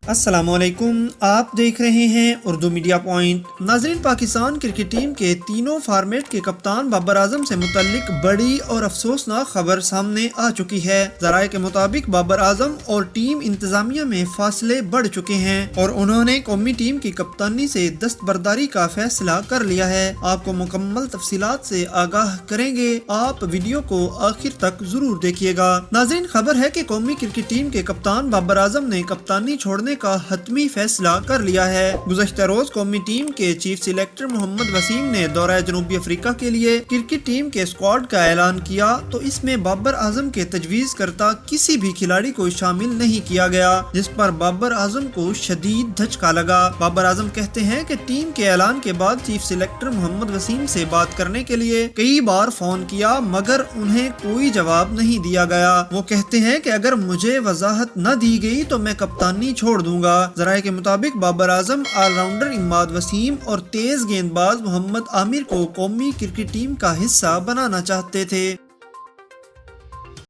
السلام علیکم، آپ دیکھ رہے ہیں اردو میڈیا پوائنٹ۔ ناظرین، پاکستان کرکٹ ٹیم کے تینوں فارمیٹ کے کپتان بابر اعظم سے متعلق بڑی اور افسوسناک خبر سامنے آ چکی ہے۔ ذرائع کے مطابق بابر اعظم اور ٹیم انتظامیہ میں فاصلے بڑھ چکے ہیں اور انہوں نے قومی ٹیم کی کپتانی سے دستبرداری کا فیصلہ کر لیا ہے۔ آپ کو مکمل تفصیلات سے آگاہ کریں گے، آپ ویڈیو کو آخر تک ضرور دیکھیے گا۔ ناظرین، خبر ہے کہ قومی کرکٹ ٹیم کے کپتان بابر اعظم نے کپتانی چھوڑنے کا حتمی فیصلہ کر لیا ہے۔ گزشتہ روز قومی ٹیم کے چیف سلیکٹر محمد وسیم نے دورہ جنوبی افریقہ کے لیے کرکٹ ٹیم کے اسکواڈ کا اعلان کیا تو اس میں بابر اعظم کے تجویز کرتا کسی بھی کھلاڑی کو شامل نہیں کیا گیا، جس پر بابر اعظم کو شدید دھچکا لگا۔ بابر اعظم کہتے ہیں کہ ٹیم کے اعلان کے بعد چیف سلیکٹر محمد وسیم سے بات کرنے کے لیے کئی بار فون کیا مگر انہیں کوئی جواب نہیں دیا گیا۔ وہ کہتے ہیں کہ اگر مجھے وضاحت نہ دی گئی تو میں کپتانی چھوڑ دوں گا۔ ذرائع کے مطابق بابر اعظم آل راؤنڈر اماد وسیم اور تیز گیند باز محمد عامر کو قومی کرکٹ ٹیم کا حصہ بنانا چاہتے تھے۔